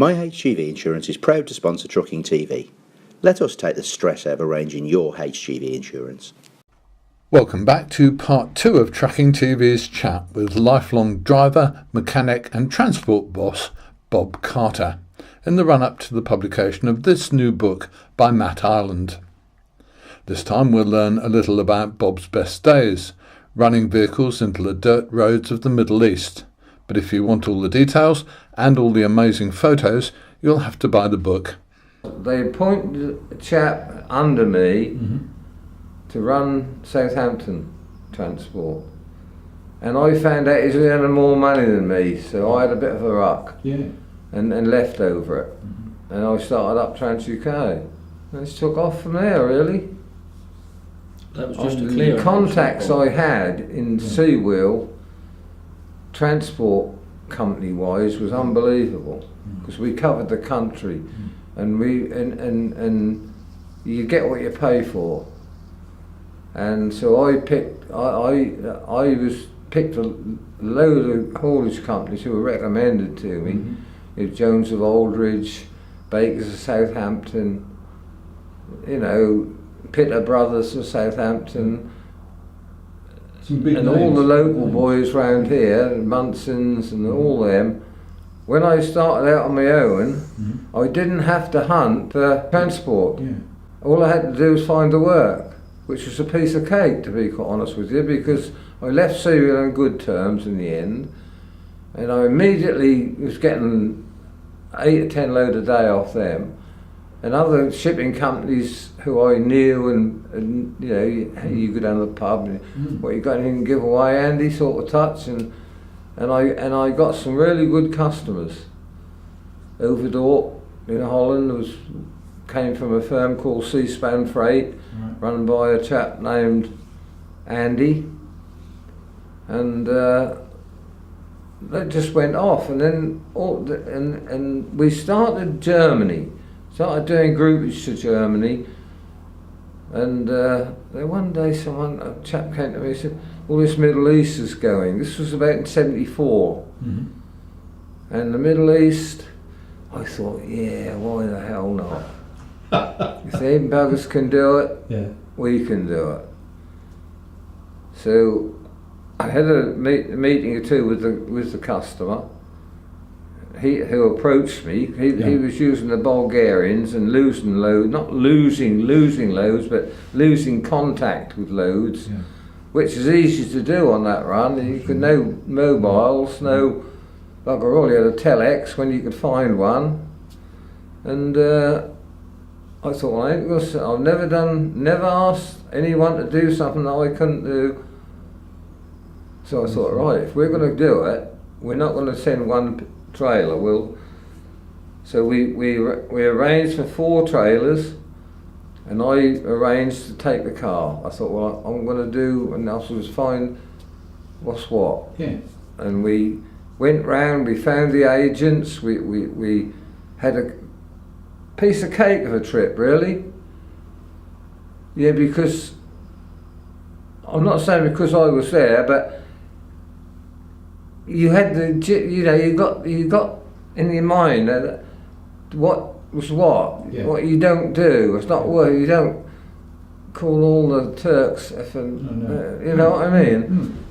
My HGV Insurance is proud to sponsor Trucking TV. Let us take the stress out of arranging your HGV insurance. Welcome back to part 2 of Trucking TV's chat with lifelong driver, mechanic and transport boss Bob Carter in the run-up to the publication of this new book by Matt Ireland. This time we'll learn a little about Bob's best days, running vehicles into the dirt roads of the Middle East. But if you want all the details and all the amazing photos, you'll have to buy the book. They appointed a chap under me to run Southampton transport, and I found out he's earning more money than me, so I had a bit of a ruck and left over it, and I started up Trans UK, and it's took off from there really. That was just the contacts I had in Seawheel transport company wise was unbelievable, because we covered the country, and you get what you pay for. And so I picked a load of haulage companies who were recommended to me. Jones of Aldridge, Bakers of Southampton, Pitter Brothers of Southampton, and all the local boys round here, Munson's and all them. When I started out on my own, I didn't have to hunt for transport. All I had to do was find the work, which was a piece of cake, to be quite honest with you, because I left Seawheel on good terms in the end, and I immediately was getting 8 or 10 load a day off them, and other shipping companies who I knew, and you go down to the pub, and what, you got anything to give away, Andy, sort of touch, and I got some really good customers. Overdorp in Holland came from a firm called Seaspan Freight, run by a chap named Andy, and that just went off. And then and we started Germany, started doing groupage to Germany, and then one day a chap came to me and said, all this Middle East is going. This was about in '74, and the Middle East, I thought, yeah, why the hell not? If the even buggers can do it, we can do it. So I had a meeting or two with the customer. Who approached me. He was using the Bulgarians and losing loads, not losing loads, but losing contact with loads, which is easy to do on that run. You could know mobiles, no bugger all. You had a telex when you could find one, and I thought, well, I've never asked anyone to do something that I couldn't do. So I thought, right, if we're going to do it, we're not going to send one trailer. So we arranged for 4 trailers, and I arranged to take the car. I thought, well, I'm going to do, and I was find what's what. And we went round, we found the agents, we had a piece of cake of a trip, really. Because I'm not saying because I was there, but you had you got in your mind what was what. What you don't do. It's not what you don't call all the Turks you know what I mean.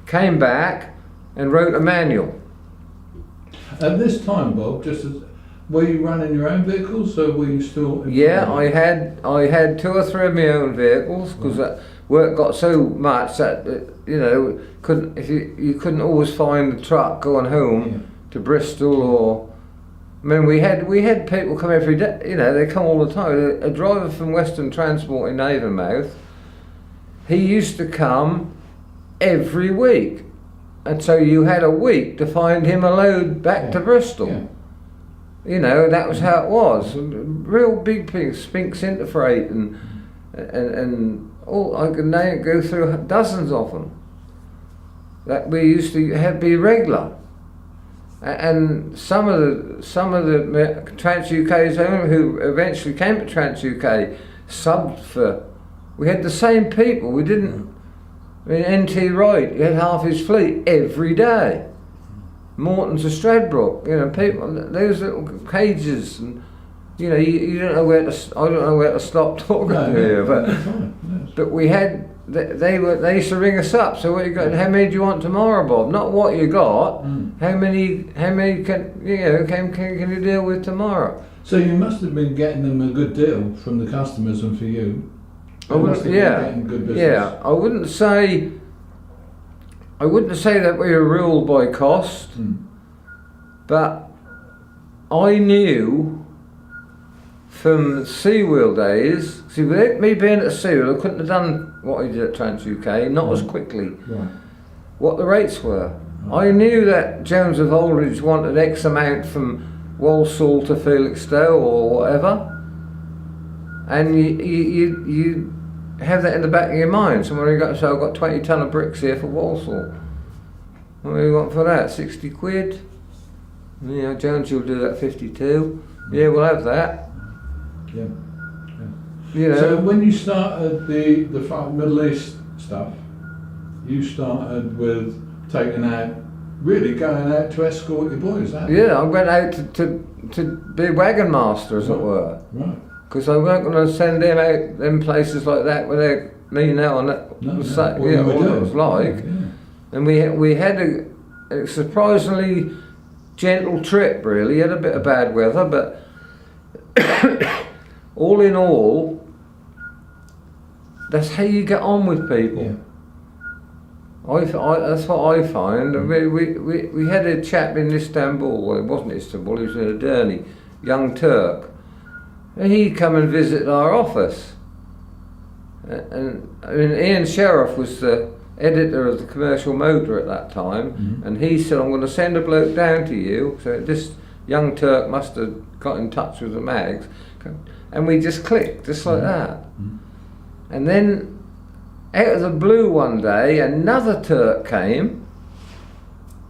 Came back and wrote a manual. At this time, Bob, were you running your own vehicles, or were you still? Yeah, I had 2 or 3 of my own vehicles, because work got so much that you couldn't always find the truck going home to Bristol, or I mean we had people come every day. They come all the time. A driver from Western Transport in Avonmouth, he used to come every week, and so you had a week to find him a load back to Bristol. That was how it was. Real big things, Spinks Interfreight and all. I could go through dozens of them that we used to be regular. And some of the Trans UK's own, who eventually came to Trans UK, subbed for. We had the same people. We didn't. I mean, NT Wright, he had half his fleet every day. Morton to Stradbroke. You know, people, those little cages, and you know, you don't know where to. I don't know where to stop talking to you, but we had. They used to ring us up. So what you got? How many do you want tomorrow, Bob? Not what you got. How many can can you deal with tomorrow? So you must have been getting them a good deal from the customers and for you. I wouldn't, getting good business. Yeah. I wouldn't say that we were ruled by cost, but I knew from Seawheel days. See, without me being at Seawheel, I couldn't have done what I did at Trans UK, not as quickly. Right. What the rates were. I knew that Jones of Haulage wanted X amount from Walsall to Felixstowe or whatever, and you have that in the back of your mind. Somewhere you got, so I've got 20 tonne of bricks here for Walsall. What do you want for that? 60 quid? Yeah, Jones, you'll do that 52. Yeah, we'll have that. Yeah. You know. So when you started the Middle East stuff, you started with going out to escort your boys, haven't you? Yeah, I went out to be a wagon master, as it were. Right. Because I weren't going to send them out in places like that without me knowing what it was like. Yeah. And we had a surprisingly gentle trip, really. Had a bit of bad weather, but all in all, that's how you get on with people. Yeah. That's what I find. We had a chap in Istanbul. Well, it wasn't Istanbul. He was in Edirne, young Turk, and he'd come and visit our office. And I mean, Ian Sheriff was the editor of the Commercial Motor at that time, and he said, "I'm going to send a bloke down to you." So this young Turk must have got in touch with the mags, and we just clicked, just like that. And then, out of the blue one day, another Turk came.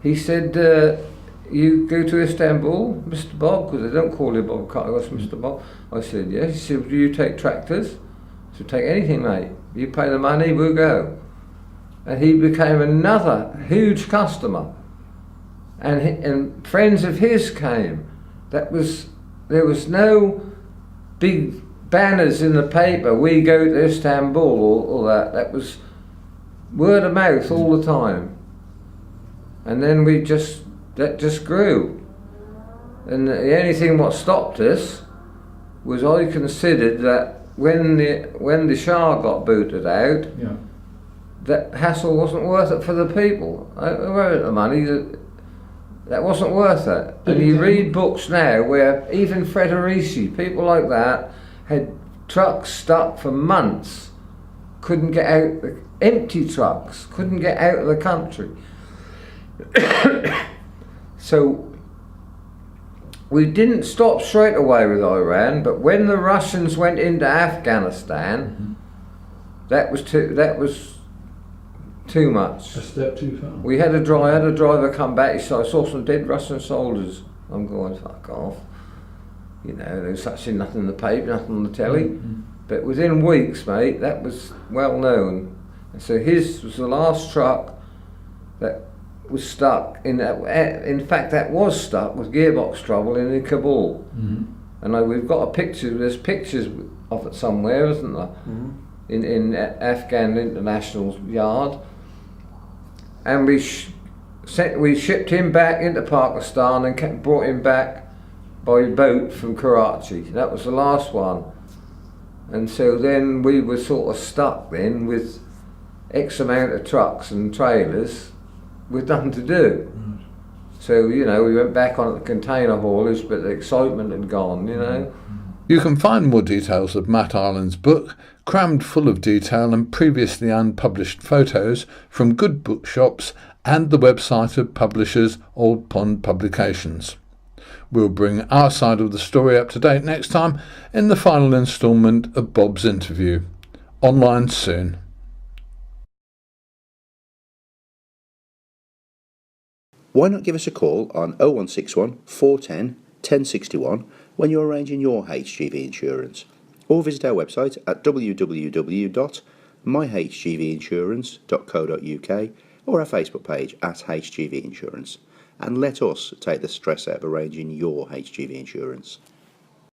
He said, "You go to Istanbul, Mr. Bob?" Because they don't call you Bob Carter, it's Mr. Bob. I said, "Yes." He said, "Do you take tractors?" I said, "Take anything, mate. You pay the money, we'll go." And he became another huge customer. And friends of his came. There was no big banners in the paper, "We go to Istanbul," or that. That was word of mouth all the time. And then that just grew. And the only thing what stopped us was I considered that when the Shah got booted out, that hassle wasn't worth it for the people. I wrote the money, that wasn't worth it. And you read books now where even Frederici, people like that, had trucks stuck for months, couldn't get out, empty trucks, couldn't get out of the country. So we didn't stop straight away with Iran, but when the Russians went into Afghanistan, that was too much. A step too far. We had a driver come back. He said, "I saw some dead Russian soldiers." I'm going, "Fuck off." You know, there was actually nothing in the paper, nothing on the telly. But within weeks, mate, that was well known. And so his was the last truck that was stuck in that. In fact, that was stuck with gearbox trouble in Kabul. And we've got a picture. There's pictures of it somewhere, isn't there? In Afghan International Yard. And we shipped him back into Pakistan and brought him back by boat from Karachi. That was the last one. And so then we were sort of stuck then with X amount of trucks and trailers with nothing to do. So, you know, we went back on the container haulage, but the excitement had gone, you know. You can find more details of Matt Ireland's book, crammed full of detail and previously unpublished photos, from good bookshops and the website of publishers Old Pond Publications. We'll bring our side of the story up to date next time in the final instalment of Bob's interview. Online soon. Why not give us a call on 0161 410 1061 when you're arranging your HGV insurance, or visit our website at www.myhgvinsurance.co.uk or our Facebook page at HGV Insurance. and let us take the stress out of arranging your HGV insurance.